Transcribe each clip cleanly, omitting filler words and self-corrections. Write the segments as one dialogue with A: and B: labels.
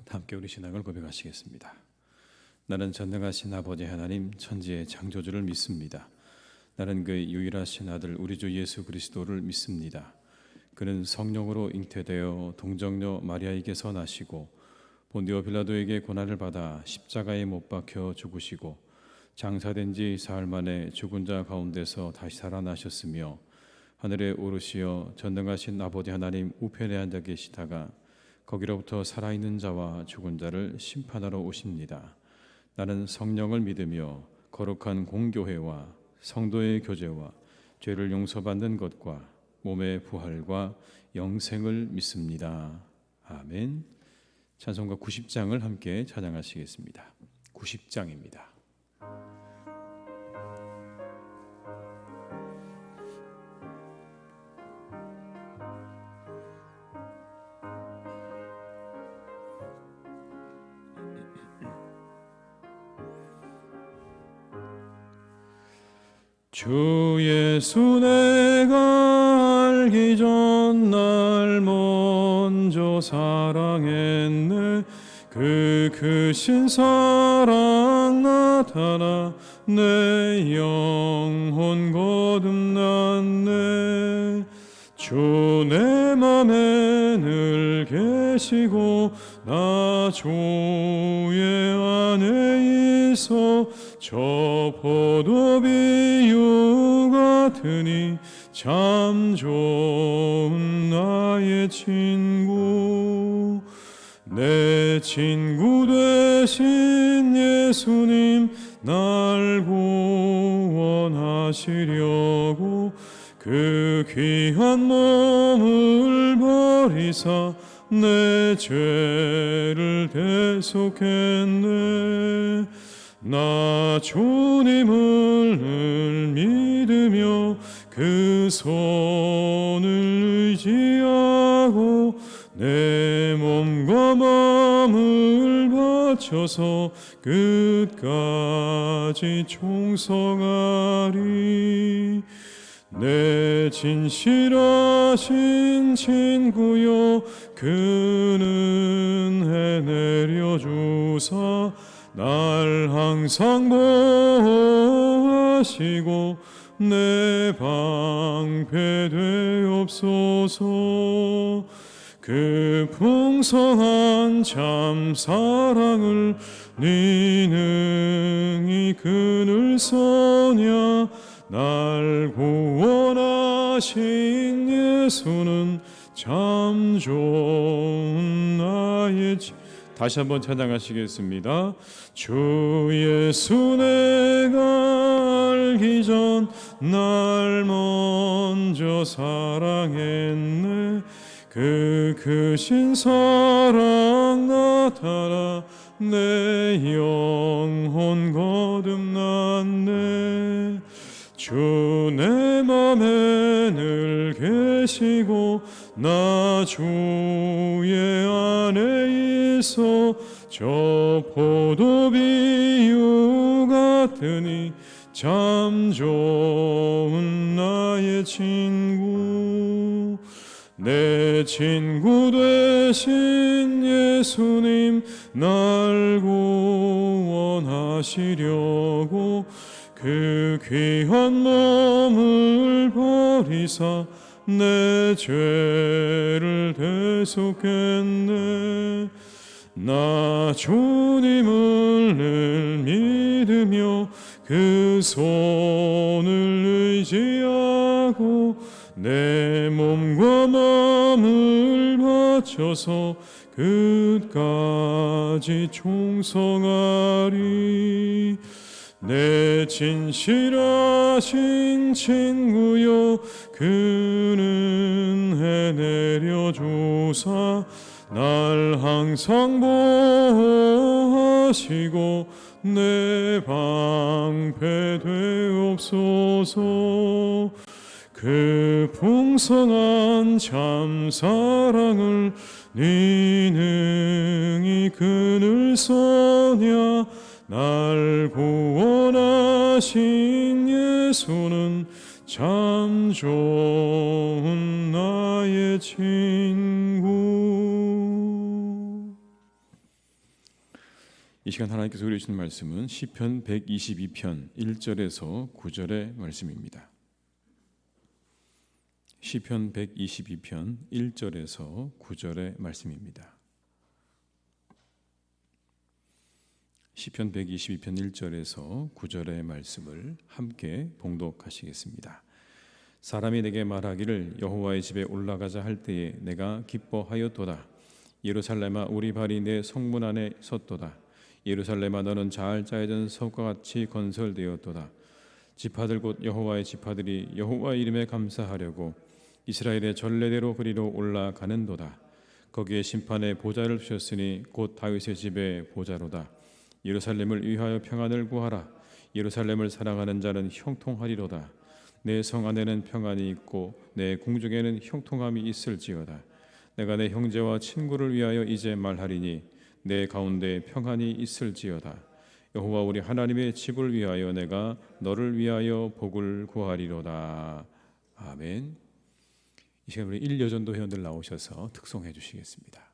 A: 함께 우리 신앙을 고백하시겠습니다. 나는 전능하신 아버지 하나님 천지의 창조주를 믿습니다. 나는 그의 유일하신 아들 우리 주 예수 그리스도를 믿습니다. 그는 성령으로 잉태되어 동정녀 마리아에게서 나시고 본디오 빌라도에게 고난을 받아 십자가에 못 박혀 죽으시고 장사된 지 사흘 만에 죽은 자 가운데서 다시 살아나셨으며 하늘에 오르시어 전능하신 아버지 하나님 우편에 앉아 계시다가 거기로부터 살아있는 자와 죽은 자를 심판하러 오십니다. 나는 성령을 믿으며 거룩한 공교회와 성도의 교제와 죄를 용서받는 것과 몸의 부활과 영생을 믿습니다. 아멘. 찬송가 90장을 함께 찬양하시겠습니다. 90장입니다. 주 예수 내가 알기 전 날 먼저 사랑했네. 그 크신 사랑 나타나 내 영혼 거듭났네. 주 내 맘에 늘 계시고 나 주의 안에 있어 저 포도비유 같으니 참 좋은 나의 친구. 내 친구 되신 예수님 날 구원하시려고 그 귀한 몸을 버리사 내 죄를 대속했네. 나 주님을 늘 믿으며 그 손을 의지하고 내 몸과 마음을 바쳐서 끝까지 충성하리. 내 진실하신 친구여 그는 해내려주사 날 항상 보호하시고 내 방패 되옵소서. 그 풍성한 참 사랑을 네 능히 그늘 서냐. 날 구원하신 예수는 참 좋은 나의 다시 한번 찬양하시겠습니다. 주 예수 내가 알기 전 날 먼저 사랑했네. 그 크신 사랑 나타나 내 영혼 거듭났네. 주 내 맘에 늘 계시고 나 주의 안에 있어 저 포도비유 같으니 참 좋은 나의 친구. 내 친구 되신 예수님 날 구원하시려고 그 귀한 몸을 버리사 내 죄를 대속했네. 나 주님을 늘 믿으며 그 손을 의지하고 내 몸과 마음을 바쳐서 끝까지 충성하리. 내 진실하신 친구여 그는 해내려 주사 날 항상 보호하시고 내 방패 되옵소서. 그 풍성한 참 사랑을 네 능히 그늘 서냐. 날 구원하신 예수는 참 좋은 나의 친구. 이 시간 하나님께서 우리에게 주신 말씀은 시편 122편 1절에서 9절의 말씀입니다. 시편 122편 1절에서 9절의 말씀입니다. 시편 122편 1절에서 9절의 말씀을 함께 봉독하시겠습니다. 사람이 내게 말하기를 여호와의 집에 올라가자 할 때에 내가 기뻐하였도다. 예루살렘아 우리 발이 내 성문 안에 섰도다. 예루살렘아 너는 잘 짜여진 석과 같이 건설되었도다. 지파들 곧 여호와의 지파들이 여호와 이름에 감사하려고 이스라엘의 전례대로 그리로 올라가는도다. 거기에 심판의 보좌를 두셨으니 곧 다윗의 집의 보좌로다. 예루살렘을 위하여 평안을 구하라. 예루살렘을 사랑하는 자는 형통하리로다. 내 성 안에는 평안이 있고 내 궁중에는 형통함이 있을지어다. 내가 내 형제와 친구를 위하여 이제 말하리니 내 가운데 평안이 있을지어다. 여호와 우리 하나님의 집을 위하여 내가 너를 위하여 복을 구하리로다. 아멘. 이 시간 우리 1여전도 회원들 나오셔서 특송해 주시겠습니다.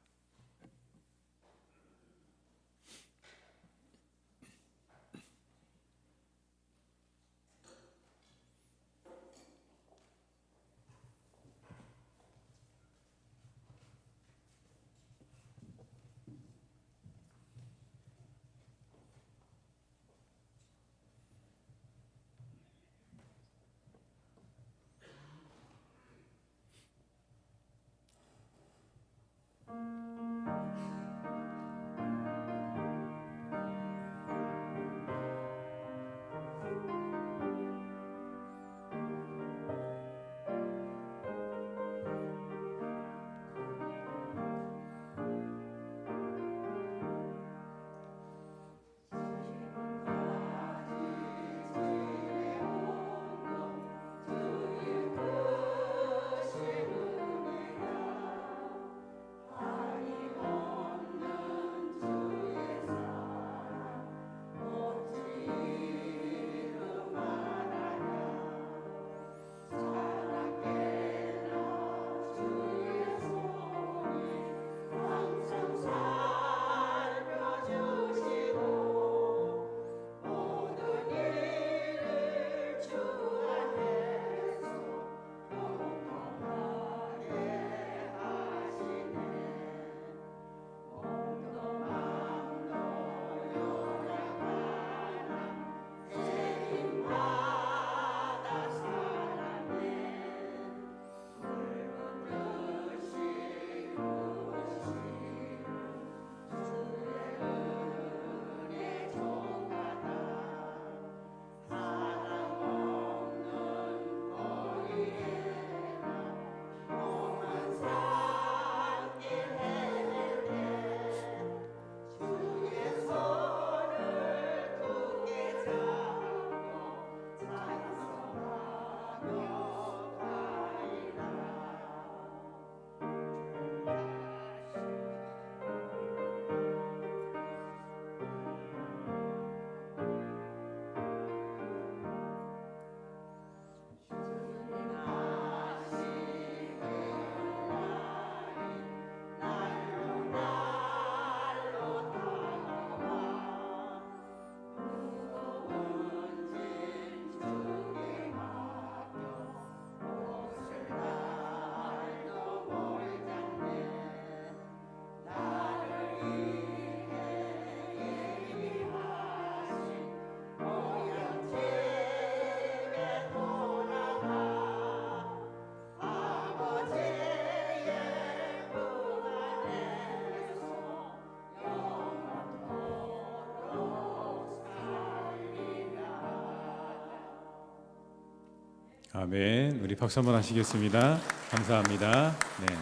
A: 아멘. 우리 박수 한번 하시겠습니다. 감사합니다. 네.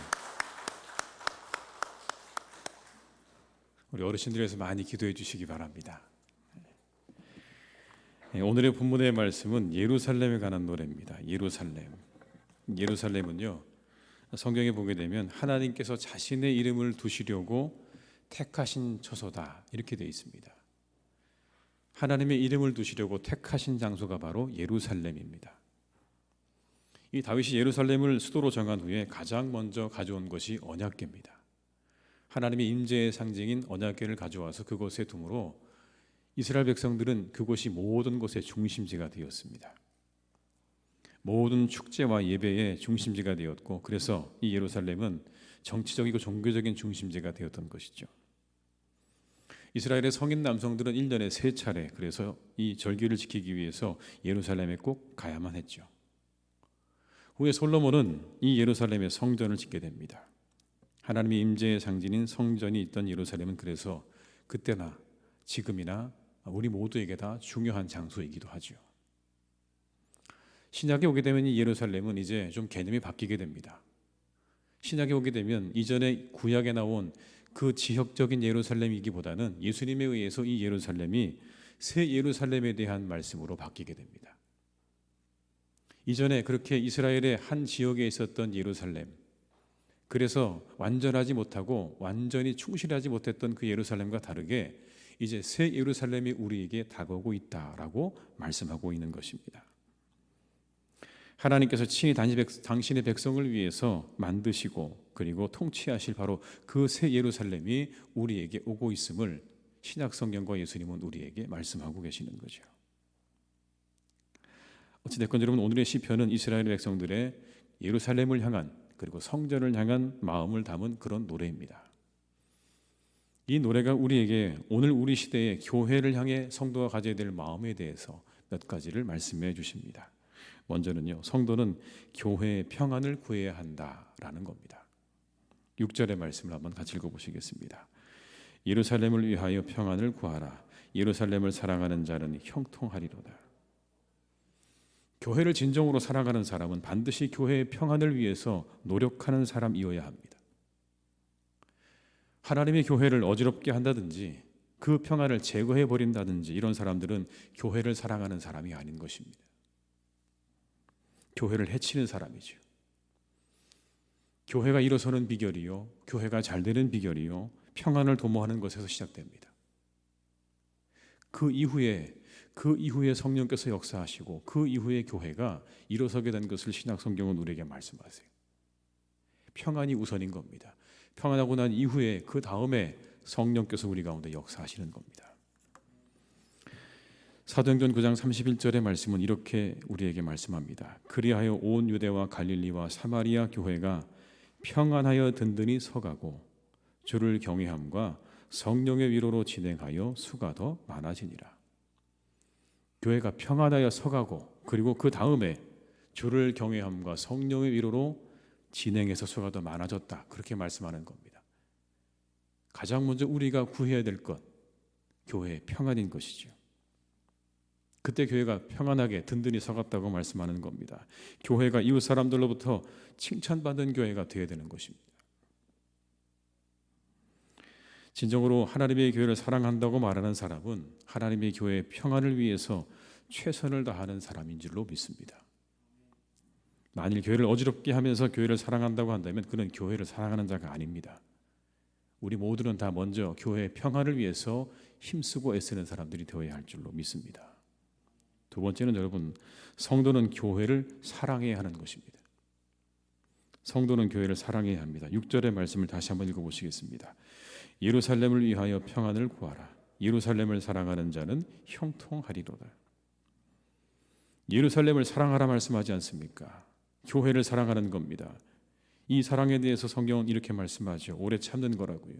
A: 우리 어르신들에서 많이 기도해 주시기 바랍니다. 네, 오늘의 본문의 말씀은 예루살렘에 관한 노래입니다. 예루살렘. 예루살렘은요, 성경에 보게 되면 하나님께서 자신의 이름을 두시려고 택하신 처소다 이렇게 되어 있습니다. 하나님의 이름을 두시려고 택하신 장소가 바로 예루살렘입니다. 이 다윗이 예루살렘을 수도로 정한 후에 가장 먼저 가져온 것이 언약궤입니다. 하나님의 임재의 상징인 언약궤를 가져와서 그곳에 둠으로 이스라엘 백성들은 그곳이 모든 곳의 중심지가 되었습니다. 모든 축제와 예배의 중심지가 되었고, 그래서 이 예루살렘은 정치적이고 종교적인 중심지가 되었던 것이죠. 이스라엘의 성인 남성들은 1년에 3차례, 그래서 이 절기를 지키기 위해서 예루살렘에 꼭 가야만 했죠. 후에 솔로몬은 이 예루살렘에 성전을 짓게 됩니다. 하나님의 임재의 상징인 성전이 있던 예루살렘은 그래서 그때나 지금이나 우리 모두에게 다 중요한 장소이기도 하죠. 신약에 오게 되면 이 예루살렘은 이제 좀 개념이 바뀌게 됩니다. 신약에 오게 되면 이전에 구약에 나온 그 지역적인 예루살렘이기보다는 예수님에 의해서 이 예루살렘이 새 예루살렘에 대한 말씀으로 바뀌게 됩니다. 이전에 그렇게 이스라엘의 한 지역에 있었던 예루살렘, 그래서 완전하지 못하고 완전히 충실하지 못했던 그 예루살렘과 다르게 이제 새 예루살렘이 우리에게 다가오고 있다라고 말씀하고 있는 것입니다. 하나님께서 친히 당신의 백성을 위해서 만드시고 그리고 통치하실 바로 그 새 예루살렘이 우리에게 오고 있음을 신약 성경과 예수님은 우리에게 말씀하고 계시는 거죠. 어찌됐건 여러분, 오늘의 시편은 이스라엘 백성들의 예루살렘을 향한 그리고 성전을 향한 마음을 담은 그런 노래입니다. 이 노래가 우리에게 오늘 우리 시대의 교회를 향해 성도가 가져야 될 마음에 대해서 몇 가지를 말씀해 주십니다. 먼저는요, 성도는 교회의 평안을 구해야 한다라는 겁니다. 6절의 말씀을 한번 같이 읽어보시겠습니다. 예루살렘을 위하여 평안을 구하라. 예루살렘을 사랑하는 자는 형통하리로다. 교회를 진정으로 사랑하는 사람은 반드시 교회의 평안을 위해서 노력하는 사람이어야 합니다. 하나님의 교회를 어지럽게 한다든지 그 평안을 제거해 버린다든지 이런 사람들은 교회를 사랑하는 사람이 아닌 것입니다. 교회를 해치는 사람이죠. 교회가 일어서는 비결이요, 교회가 잘 되는 비결이요, 평안을 도모하는 것에서 시작됩니다. 그 이후에 성령께서 역사하시고 그 이후에 교회가 일어서게 된 것을 신약 성경은 우리에게 말씀하세요. 평안이 우선인 겁니다. 평안하고 난 이후에 그 다음에 성령께서 우리 가운데 역사하시는 겁니다. 사도행전 9장 31절의 말씀은 이렇게 우리에게 말씀합니다. 그리하여 온 유대와 갈릴리와 사마리아 교회가 평안하여 든든히 서가고 주를 경외함과 성령의 위로로 진행하여 수가 더 많아지니라. 교회가 평안하여 서가고 그리고 그 다음에 주를 경외함과 성령의 위로로 진행해서 수가 더 많아졌다, 그렇게 말씀하는 겁니다. 가장 먼저 우리가 구해야 될 것, 교회의 평안인 것이죠. 그때 교회가 평안하게 든든히 서갔다고 말씀하는 겁니다. 교회가 이웃 사람들로부터 칭찬받는 교회가 되어야 되는 것입니다. 진정으로 하나님의 교회를 사랑한다고 말하는 사람은 하나님의 교회의 평안을 위해서 최선을 다하는 사람인 줄로 믿습니다. 만일 교회를 어지럽게 하면서 교회를 사랑한다고 한다면 그는 교회를 사랑하는 자가 아닙니다. 우리 모두는 다 먼저 교회의 평안을 위해서 힘쓰고 애쓰는 사람들이 되어야 할 줄로 믿습니다. 두 번째는 여러분, 성도는 교회를 사랑해야 하는 것입니다. 성도는 교회를 사랑해야 합니다. 6절의 말씀을 다시 한번 읽어보시겠습니다. 예루살렘을 위하여 평안을 구하라. 예루살렘을 사랑하는 자는 형통하리로다. 예루살렘을 사랑하라 말씀하지 않습니까? 교회를 사랑하는 겁니다. 이 사랑에 대해서 성경은 이렇게 말씀하죠. 오래 참는 거라고요.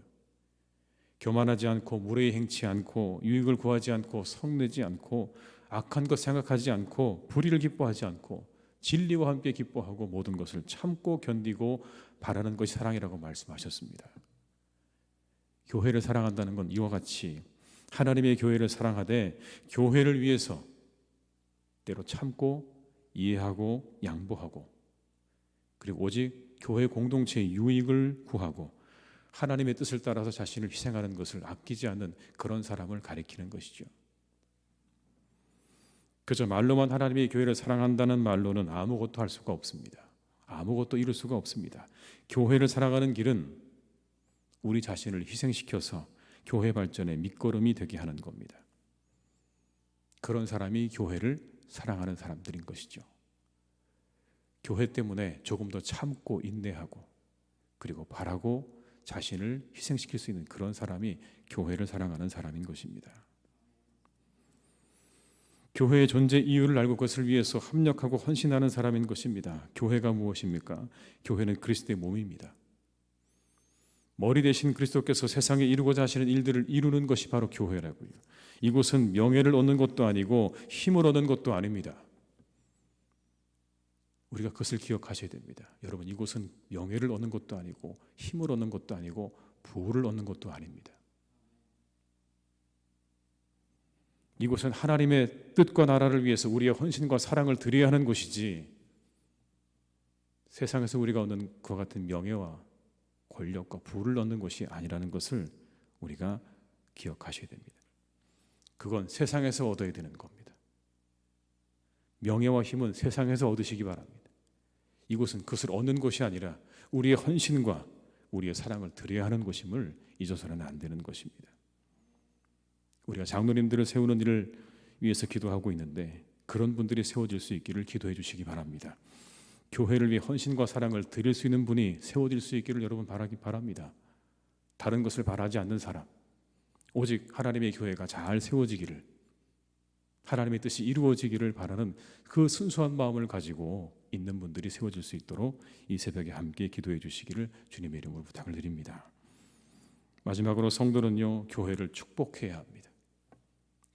A: 교만하지 않고 무례히 행치 않고 유익을 구하지 않고 성내지 않고 악한 것 생각하지 않고 불의를 기뻐하지 않고 진리와 함께 기뻐하고 모든 것을 참고 견디고 바라는 것이 사랑이라고 말씀하셨습니다. 교회를 사랑한다는 건 이와 같이 하나님의 교회를 사랑하되 교회를 위해서 때로 참고 이해하고 양보하고 그리고 오직 교회 공동체의 유익을 구하고 하나님의 뜻을 따라서 자신을 희생하는 것을 아끼지 않는 그런 사람을 가리키는 것이죠. 그저 말로만 하나님의 교회를 사랑한다는 말로는 아무것도 할 수가 없습니다. 아무것도 이룰 수가 없습니다. 교회를 살아가는 길은 우리 자신을 희생시켜서 교회 발전의 밑거름이 되게 하는 겁니다. 그런 사람이 교회를 사랑하는 사람들인 것이죠. 교회 때문에 조금 더 참고 인내하고 그리고 바라고 자신을 희생시킬 수 있는 그런 사람이 교회를 사랑하는 사람인 것입니다. 교회의 존재 이유를 알고 그것을 위해서 합력하고 헌신하는 사람인 것입니다. 교회가 무엇입니까? 교회는 그리스도의 몸입니다. 머리 대신 그리스도께서 세상에 이루고자 하시는 일들을 이루는 것이 바로 교회라고요. 이곳은 명예를 얻는 것도 아니고 힘을 얻는 것도 아닙니다. 우리가 그것을 기억하셔야 됩니다. 여러분, 이곳은 명예를 얻는 것도 아니고 힘을 얻는 것도 아니고 부를 얻는 것도 아닙니다. 이곳은 하나님의 뜻과 나라를 위해서 우리의 헌신과 사랑을 드려야 하는 곳이지, 세상에서 우리가 얻는 그와 같은 명예와 권력과 부를 얻는 것이 아니라는 것을 우리가 기억하셔야 됩니다. 그건 세상에서 얻어야 되는 겁니다. 명예와 힘은 세상에서 얻으시기 바랍니다. 이곳은 그것을 얻는 곳이 아니라 우리의 헌신과 우리의 사랑을 드려야 하는 곳임을 잊어서는 안 되는 것입니다. 우리가 장로님들을 세우는 일을 위해서 기도하고 있는데 그런 분들이 세워질 수 있기를 기도해 주시기 바랍니다. 교회를 위해 헌신과 사랑을 드릴 수 있는 분이 세워질 수 있기를 여러분 바라기 바랍니다. 다른 것을 바라지 않는 사람, 오직 하나님의 교회가 잘 세워지기를, 하나님의 뜻이 이루어지기를 바라는 그 순수한 마음을 가지고 있는 분들이 세워질 수 있도록 이 새벽에 함께 기도해 주시기를 주님의 이름으로 부탁을 드립니다. 마지막으로 성도는요, 교회를 축복해야 합니다.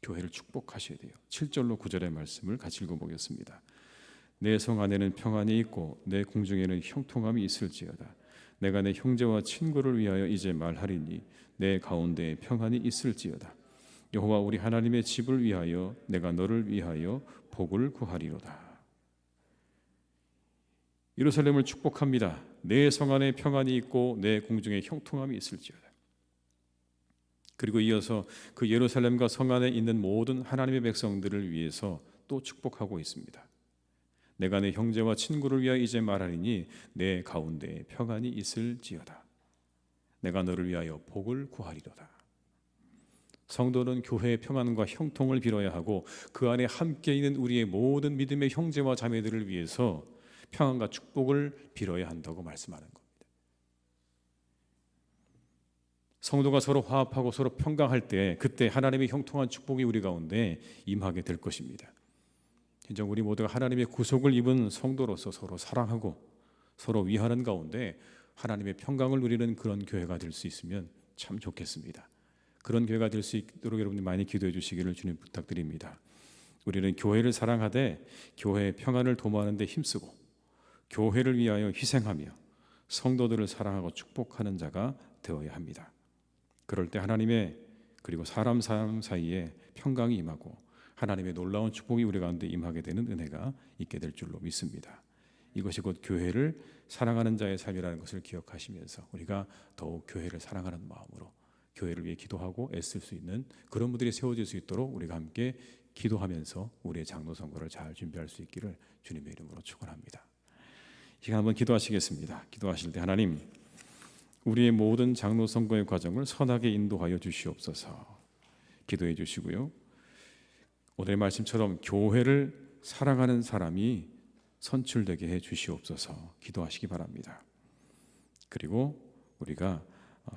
A: 교회를 축복하셔야 돼요. 7절로 9절의 말씀을 같이 읽어보겠습니다. 내 성 안에는 평안이 있고 내 궁중에는 형통함이 있을지어다. 내가 내 형제와 친구를 위하여 이제 말하리니 내 가운데에 평안이 있을지어다. 여호와 우리 하나님의 집을 위하여 내가 너를 위하여 복을 구하리로다. 예루살렘을 축복합니다. 내 성 안에 평안이 있고 내 궁중에 형통함이 있을지어다. 그리고 이어서 그 예루살렘과 성 안에 있는 모든 하나님의 백성들을 위해서 또 축복하고 있습니다. 내가 내 형제와 친구를 위하여 이제 말하리니 내 가운데에 평안이 있을지어다. 내가 너를 위하여 복을 구하리로다. 성도는 교회의 평안과 형통을 빌어야 하고 그 안에 함께 있는 우리의 모든 믿음의 형제와 자매들을 위해서 평안과 축복을 빌어야 한다고 말씀하는 겁니다. 성도가 서로 화합하고 서로 평강할 때 그때 하나님의 형통한 축복이 우리 가운데 임하게 될 것입니다. 진정 우리 모두가 하나님의 구속을 입은 성도로서 서로 사랑하고 서로 위하는 가운데 하나님의 평강을 누리는 그런 교회가 될 수 있으면 참 좋겠습니다. 그런 교회가 될 수 있도록 여러분이 많이 기도해 주시기를 주님 부탁드립니다. 우리는 교회를 사랑하되 교회의 평안을 도모하는 데 힘쓰고 교회를 위하여 희생하며 성도들을 사랑하고 축복하는 자가 되어야 합니다. 그럴 때 하나님의 그리고 사람 사이에 평강이 임하고 하나님의 놀라운 축복이 우리 가운데 임하게 되는 은혜가 있게 될 줄로 믿습니다. 이것이 곧 교회를 사랑하는 자의 삶이라는 것을 기억하시면서 우리가 더욱 교회를 사랑하는 마음으로 교회를 위해 기도하고 애쓸 수 있는 그런 분들이 세워질 수 있도록 우리가 함께 기도하면서 우리의 장로 선거를 잘 준비할 수 있기를 주님의 이름으로 축원합니다. 이 시간 한번 기도하시겠습니다. 기도하실 때 하나님, 우리의 모든 장로 선거의 과정을 선하게 인도하여 주시옵소서. 기도해 주시고요. 오늘의 말씀처럼 교회를 사랑하는 사람이 선출되게 해 주시옵소서. 기도하시기 바랍니다. 그리고 우리가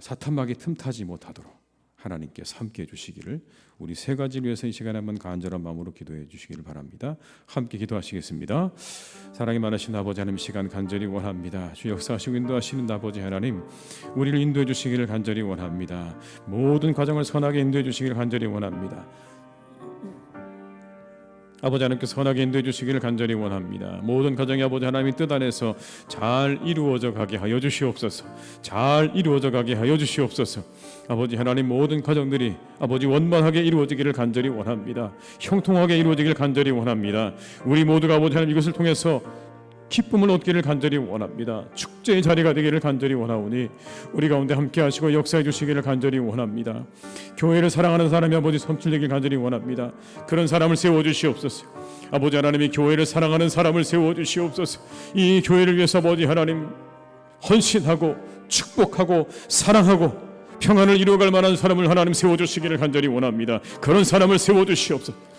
A: 사탄막이 틈타지 못하도록 하나님께서 함께 해주시기를 우리 세 가지를 위해서 이 시간에 한번 간절한 마음으로 기도해 주시기를 바랍니다. 함께 기도하시겠습니다. 사랑이 많으신 아버지 하나님, 시간 간절히 원합니다. 주 역사하시고 인도하시는 아버지 하나님, 우리를 인도해 주시기를 간절히 원합니다. 모든 과정을 선하게 인도해 주시기를 간절히 원합니다. 아버지 하나님께 선하게 인도해 주시기를 간절히 원합니다. 모든 가정이 아버지 하나님의 뜻 안에서 잘 이루어져 가게 하여 주시옵소서. 잘 이루어져 가게 하여 주시옵소서. 아버지 하나님, 모든 가정들이 아버지 원만하게 이루어지기를 간절히 원합니다. 형통하게 이루어지기를 간절히 원합니다. 우리 모두가 아버지 하나님 이것을 통해서 기쁨을 얻기를 간절히 원합니다. 축제의 자리가 되기를 간절히 원하오니 우리 가운데 함께 하시고 역사해 주시기를 간절히 원합니다. 교회를 사랑하는 사람이 아버지 선출되길 간절히 원합니다. 그런 사람을 세워주시옵소서. 아버지 하나님이 교회를 사랑하는 사람을 세워주시옵소서. 이 교회를 위해서 아버지 하나님 헌신하고 축복하고 사랑하고 평안을 이루어갈 만한 사람을 하나님 세워주시기를 간절히 원합니다. 그런 사람을 세워주시옵소서.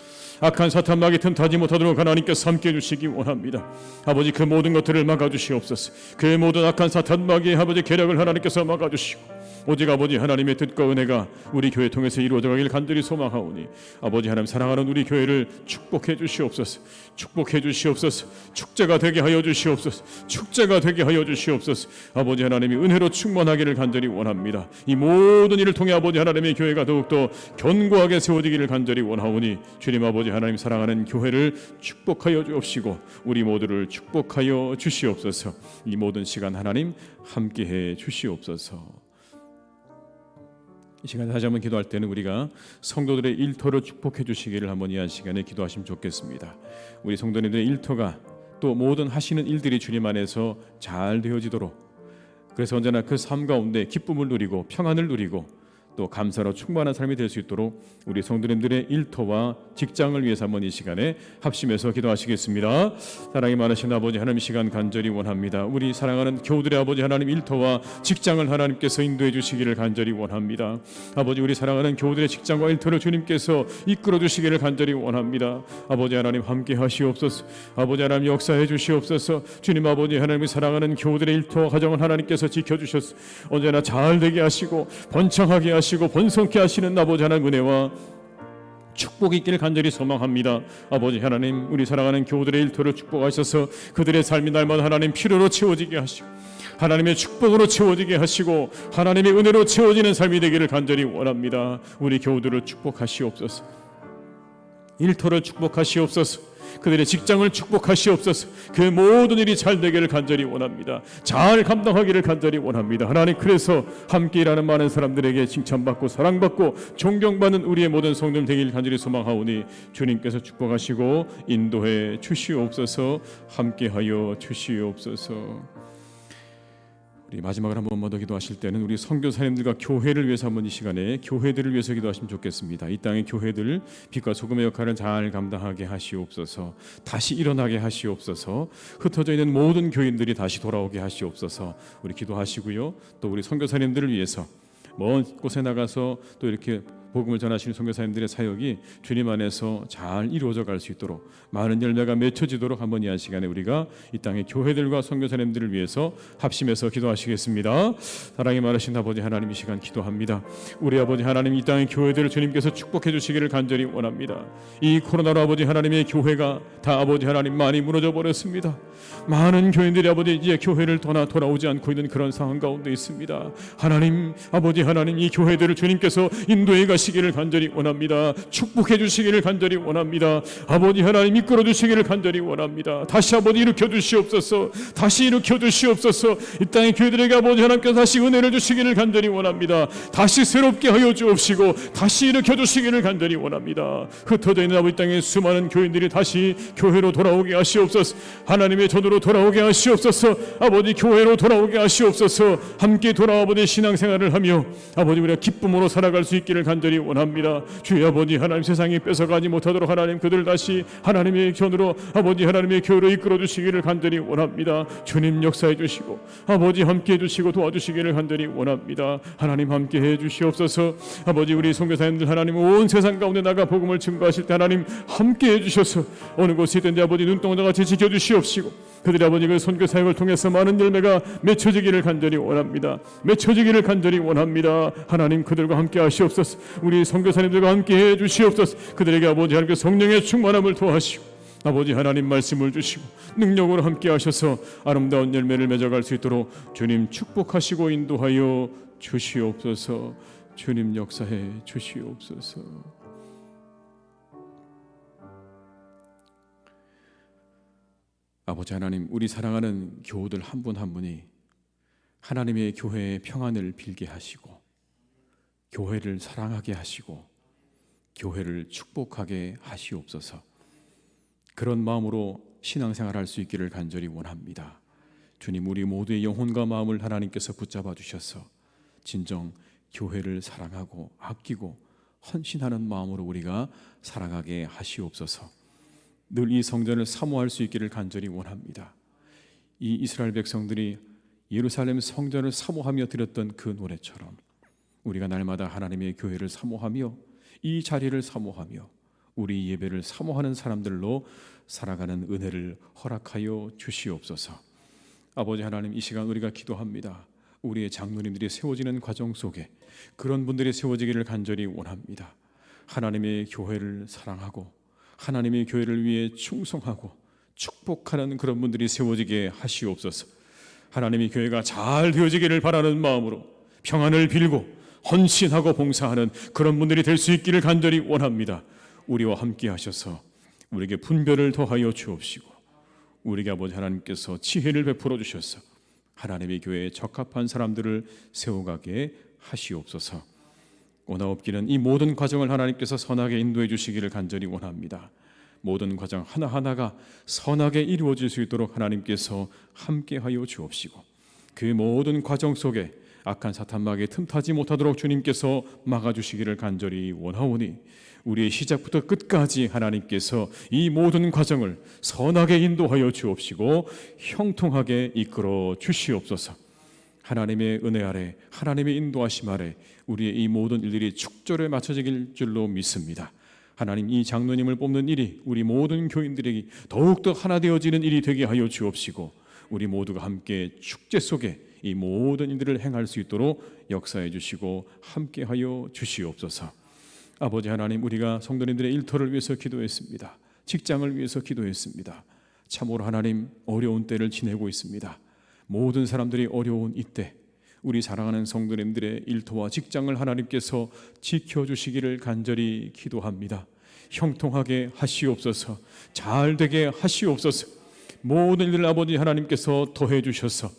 A: 악한 사탄막이 틈타지 못하도록 하나님께서 함께 해주시기 원합니다. 아버지, 그 모든 것들을 막아주시옵소서. 그 모든 악한 사탄막이 아버지 계략을 하나님께서 막아주시고 오직 아버지 하나님의 뜻과 은혜가 우리 교회 통해서 이루어져 가길 간절히 소망하오니 아버지 하나님 사랑하는 우리 교회를 축복해 주시옵소서. 축복해 주시옵소서. 축제가 되게 하여 주시옵소서. 축제가 되게 하여 주시옵소서. 아버지 하나님이 은혜로 충만하기를 간절히 원합니다. 이 모든 일을 통해 아버지 하나님의 교회가 더욱더 견고하게 세워지기를 간절히 원하오니 주님 아버지 하나님 사랑하는 교회를 축복하여 주옵시고 우리 모두를 축복하여 주시옵소서. 이 모든 시간 하나님 함께해 주시옵소서. 이 시간에 다시 한번 기도할 때는 우리가 성도들의 일터를 축복해 주시기를 한번 이 시간에 기도하시면 좋겠습니다. 우리 성도님들의 일터가 또 모든 하시는 일들이 주님 안에서 잘 되어지도록, 그래서 언제나 그 삶 가운데 기쁨을 누리고 평안을 누리고 또 감사로 충만한 삶이 될 수 있도록 우리 성도님들의 일터와 직장을 위해서 한번 이 시간에 합심해서 기도하시겠습니다. 사랑이 많으신 아버지 하나님, 시간 간절히 원합니다. 우리 사랑하는 교우들의 아버지 하나님 일터와 직장을 하나님께서 인도해 주시기를 간절히 원합니다. 아버지 우리 사랑하는 교우들의 직장과 일터를 주님께서 이끌어 주시기를 간절히 원합니다. 아버지 하나님 함께 하시옵소서. 아버지 하나님 역사해 주시옵소서. 주님 아버지 하나님이 사랑하는 교우들의 일터와 가정을 하나님께서 지켜주셔서 언제나 잘 되게 하시고 번창하게 하시고 번성케 하시는 아버지 하나님 은혜와 축복이 있기를 간절히 소망합니다. 아버지 하나님 우리 사랑하는 교우들의 일터를 축복하셔서 그들의 삶이 날마다 하나님 필요로 채워지게 하시고 하나님의 축복으로 채워지게 하시고 하나님의 은혜로 채워지는 삶이 되기를 간절히 원합니다. 우리 교우들을 축복하시옵소서. 일터를 축복하시옵소서. 그들의 직장을 축복하시옵소서. 그 모든 일이 잘 되기를 간절히 원합니다. 잘 감당하기를 간절히 원합니다. 하나님 그래서 함께 일하는 많은 사람들에게 칭찬받고 사랑받고 존경받는 우리의 모든 성도들 되기를 간절히 소망하오니 주님께서 축복하시고 인도해 주시옵소서. 함께하여 주시옵소서. 우리 마지막으로 한 번만 더 기도하실 때는 우리 선교사님들과 교회를 위해서 한번 이 시간에 교회들을 위해서 기도하시면 좋겠습니다. 이 땅의 교회들 빛과 소금의 역할을 잘 감당하게 하시옵소서. 다시 일어나게 하시옵소서. 흩어져 있는 모든 교인들이 다시 돌아오게 하시옵소서. 우리 기도하시고요. 또 우리 선교사님들을 위해서 먼 곳에 나가서 또 이렇게 복음을 전하시는 선교사님들의 사역이 주님 안에서 잘 이루어져 갈 수 있도록 많은 열매가 맺혀지도록 한번 이 시간에 우리가 이 땅의 교회들과 선교사님들을 위해서 합심해서 기도하시겠습니다. 사랑이 많으신 아버지 하나님, 이 시간 기도합니다. 우리 아버지 하나님, 이 땅의 교회들을 주님께서 축복해 주시기를 간절히 원합니다. 이 코로나로 아버지 하나님의 교회가 다 아버지 하나님 많이 무너져 버렸습니다. 많은 교인들이 아버지 이제 교회를 돌아오지 않고 있는 그런 상황 가운데 있습니다. 하나님 아버지 하나님, 이 교회들을 주님께서 인도해 가시기를 간절히 원합니다. 축복해 주시기를 간절히 원합니다. 아버지 하나님 이끌어 주시기를 간절히 원합니다. 다시 아버지 일으켜 주시옵소서. 다시 일으켜 주시옵소서. 이 땅의 교회들에게 아버지 하나님께서 다시 은혜를 주시기를 간절히 원합니다. 다시 새롭게 하여 주옵시고 다시 일으켜 주시기를 간절히 원합니다. 흩어져 있는 아버지 땅의 수많은 교인들이 다시 교회로 돌아오게 하시옵소서. 하나님의 전으로 돌아오게 하시옵소서. 아버지 교회로 돌아오게 하시옵소서. 함께 돌아와 아버지 신앙생활을 하며 아버지 우리가 기쁨으로 살아갈 수 있기를 간절히 원합니다. 주의 아버지 하나님, 세상에 뺏어가지 못하도록 하나님 그들 다시 하나님의 견으로 아버지 하나님의 교회로 이끌어 주시기를 간절히 원합니다. 주님 역사해 주시고 아버지 함께 해 주시고 도와주시기를 간절히 원합니다. 하나님 함께 해 주시옵소서. 아버지 우리 선교사님들 하나님 온 세상 가운데 나가 복음을 증거하실 때 하나님 함께 해 주셔서 어느 곳에 있든지 아버지 눈동자 같이 지켜 주시옵시고 그들의 아버지 그 선교 사역을 통해서 많은 열매가 맺혀지기를 간절히 원합니다. 맺혀지기를 간절히 원합니다. 하나님 그들과 함께 하시옵소서. 우리 선교사님들과 함께 해 주시옵소서. 그들에게 아버지 하나님께 성령의 충만함을 도하시고 아버지 하나님 말씀을 주시고 능력으로 함께 하셔서 아름다운 열매를 맺어갈 수 있도록 주님 축복하시고 인도하여 주시옵소서. 주님 역사해 주시옵소서. 아버지 하나님, 우리 사랑하는 교우들 한 분 한 분이 하나님의 교회의 평안을 빌게 하시고 교회를 사랑하게 하시고 교회를 축복하게 하시옵소서. 그런 마음으로 신앙생활할 수 있기를 간절히 원합니다. 주님, 우리 모두의 영혼과 마음을 하나님께서 붙잡아 주셔서 진정 교회를 사랑하고 아끼고 헌신하는 마음으로 우리가 살아가게 하시옵소서. 늘 이 성전을 사모할 수 있기를 간절히 원합니다. 이 이스라엘 백성들이 예루살렘 성전을 사모하며 드렸던 그 노래처럼 우리가 날마다 하나님의 교회를 사모하며 이 자리를 사모하며 우리 예배를 사모하는 사람들로 살아가는 은혜를 허락하여 주시옵소서. 아버지 하나님, 이 시간 우리가 기도합니다. 우리의 장로님들이 세워지는 과정 속에 그런 분들이 세워지기를 간절히 원합니다. 하나님의 교회를 사랑하고 하나님의 교회를 위해 충성하고 축복하는 그런 분들이 세워지게 하시옵소서. 하나님의 교회가 잘 되어지기를 바라는 마음으로 평안을 빌고 헌신하고 봉사하는 그런 분들이 될 수 있기를 간절히 원합니다. 우리와 함께 하셔서 우리에게 분별을 더하여 주옵시고 우리에게 아버지 하나님께서 지혜를 베풀어 주셔서 하나님의 교회에 적합한 사람들을 세워가게 하시옵소서. 오나옵기는 이 모든 과정을 하나님께서 선하게 인도해 주시기를 간절히 원합니다. 모든 과정 하나하나가 선하게 이루어질 수 있도록 하나님께서 함께하여 주옵시고 그 모든 과정 속에 악한 사탄마귀에 틈타지 못하도록 주님께서 막아주시기를 간절히 원하오니 우리의 시작부터 끝까지 하나님께서 이 모든 과정을 선하게 인도하여 주옵시고 형통하게 이끌어 주시옵소서. 하나님의 은혜 아래 하나님의 인도하심 아래 우리의 이 모든 일들이 축절에 맞춰질 줄로 믿습니다. 하나님, 이 장로님을 뽑는 일이 우리 모든 교인들에게 더욱더 하나 되어지는 일이 되게 하여 주옵시고 우리 모두가 함께 축제 속에 이 모든 일들을 행할 수 있도록 역사해 주시고 함께하여 주시옵소서. 아버지 하나님, 우리가 성도님들의 일터를 위해서 기도했습니다. 직장을 위해서 기도했습니다. 참으로 하나님, 어려운 때를 지내고 있습니다. 모든 사람들이 어려운 이때 우리 사랑하는 성도님들의 일터와 직장을 하나님께서 지켜주시기를 간절히 기도합니다. 형통하게 하시옵소서. 잘 되게 하시옵소서. 모든 일을 아버지 하나님께서 더해 주셔서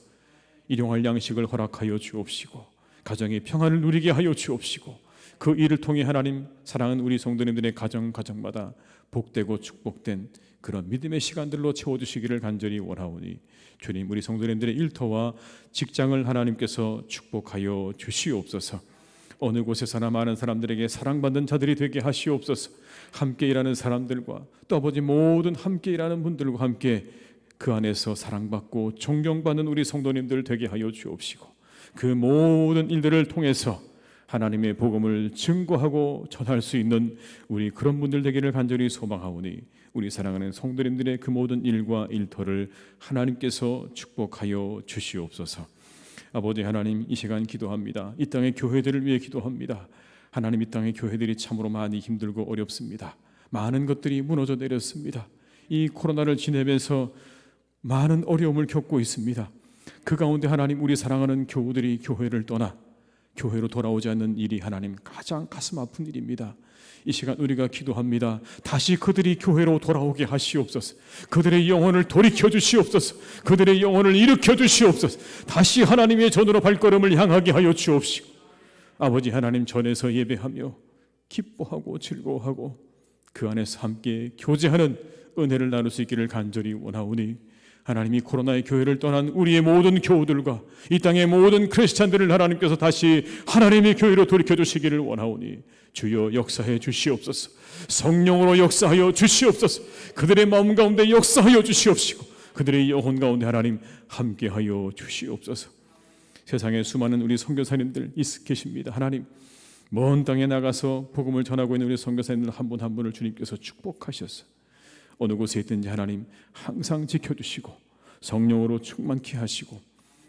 A: 일용할 양식을 허락하여 주옵시고 가정의 평안을 누리게 하여 주옵시고 그 일을 통해 하나님, 사랑하는 우리 성도님들의 가정마다 복되고 축복된 그런 믿음의 시간들로 채워주시기를 간절히 원하오니 주님, 우리 성도님들의 일터와 직장을 하나님께서 축복하여 주시옵소서. 어느 곳에서나 많은 사람들에게 사랑받는 자들이 되게 하시옵소서. 함께 일하는 사람들과 또 아버지 모든 함께 일하는 분들과 함께 그 안에서 사랑받고 존경받는 우리 성도님들 되게 하여 주옵시고 그 모든 일들을 통해서 하나님의 복음을 증거하고 전할 수 있는 우리 그런 분들 되기를 간절히 소망하오니 우리 사랑하는 성도님들의 그 모든 일과 일터를 하나님께서 축복하여 주시옵소서. 아버지 하나님, 이 시간 기도합니다. 이 땅의 교회들을 위해 기도합니다. 하나님, 이 땅의 교회들이 참으로 많이 힘들고 어렵습니다. 많은 것들이 무너져 내렸습니다. 이 코로나를 지내면서 많은 어려움을 겪고 있습니다. 그 가운데 하나님, 우리 사랑하는 교우들이 교회를 떠나 교회로 돌아오지 않는 일이 하나님 가장 가슴 아픈 일입니다. 이 시간 우리가 기도합니다. 다시 그들이 교회로 돌아오게 하시옵소서. 그들의 영혼을 돌이켜 주시옵소서. 그들의 영혼을 일으켜 주시옵소서. 다시 하나님의 전으로 발걸음을 향하게 하여 주옵시고 아버지 하나님, 전에서 예배하며 기뻐하고 즐거워하고 그 안에서 함께 교제하는 은혜를 나눌 수 있기를 간절히 원하오니 하나님이 코로나의 교회를 떠난 우리의 모든 교우들과 이 땅의 모든 크리스찬들을 하나님께서 다시 하나님의 교회로 돌이켜 주시기를 원하오니 주여 역사해 주시옵소서. 성령으로 역사하여 주시옵소서. 그들의 마음 가운데 역사하여 주시옵시고 그들의 영혼 가운데 하나님 함께하여 주시옵소서. 세상에 수많은 우리 선교사님들 계십니다. 하나님, 먼 땅에 나가서 복음을 전하고 있는 우리 선교사님들 한 분 한 분을 주님께서 축복하셔서 어느 곳에 있든지 하나님 항상 지켜주시고 성령으로 충만케 하시고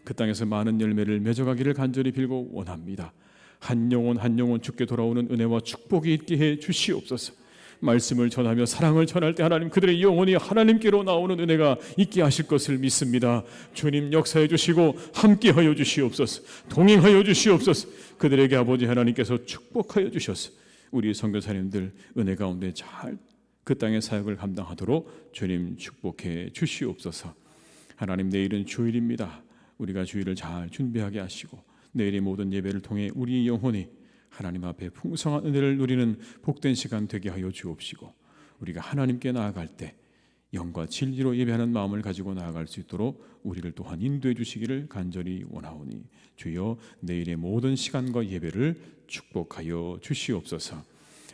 A: 그 땅에서 많은 열매를 맺어가기를 간절히 빌고 원합니다. 한 영혼 한 영혼 주께 돌아오는 은혜와 축복이 있게 해 주시옵소서. 말씀을 전하며 사랑을 전할 때 하나님, 그들의 영혼이 하나님께로 나오는 은혜가 있게 하실 것을 믿습니다. 주님 역사해 주시고 함께하여 주시옵소서. 동행하여 주시옵소서. 그들에게 아버지 하나님께서 축복하여 주셔서 우리 선교사님들 은혜 가운데 잘 그 땅의 사역을 감당하도록 주님 축복해 주시옵소서. 하나님, 내일은 주일입니다. 우리가 주일을 잘 준비하게 하시고 내일의 모든 예배를 통해 우리 영혼이 하나님 앞에 풍성한 은혜를 누리는 복된 시간 되게 하여 주옵시고 우리가 하나님께 나아갈 때 영과 진리로 예배하는 마음을 가지고 나아갈 수 있도록 우리를 또한 인도해 주시기를 간절히 원하오니 주여 내일의 모든 시간과 예배를 축복하여 주시옵소서.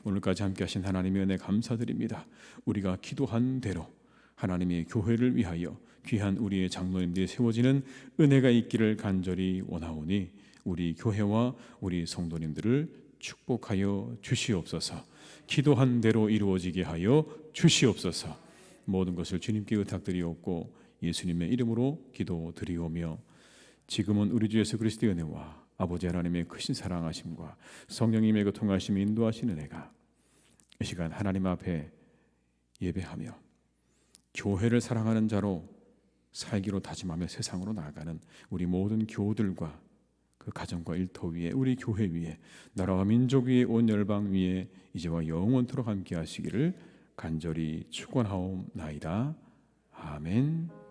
A: 오늘까지 함께 하신 하나님의 은혜 감사드립니다. 우리가 기도한 대로 하나님의 교회를 위하여 귀한 우리의 장로님들이 세워지는 은혜가 있기를 간절히 원하오니 우리 교회와 우리 성도님들을 축복하여 주시옵소서. 기도한 대로 이루어지게 하여 주시옵소서. 모든 것을 주님께 의탁드리옵고 예수님의 이름으로 기도드리오며 지금은 우리 주 예수 그리스도의 은혜와 아버지 하나님의 크신 사랑하심과 성령님의 교통하심이 인도하시는 은혜가 이 시간 하나님 앞에 예배하며 교회를 사랑하는 자로 살기로 다짐하며 세상으로 나아가는 우리 모든 교우들과 그 가정과 일터 위에 우리 교회 위에 나라와 민족 위에 온 열방 위에 이제와 영원토록 함께 하시기를 간절히 축원하옵나이다. 아멘.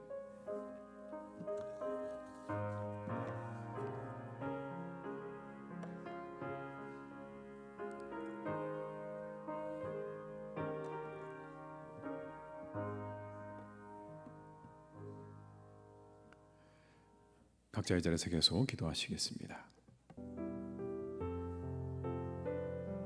A: 각자의 자리에서 계속 기도하시겠습니다.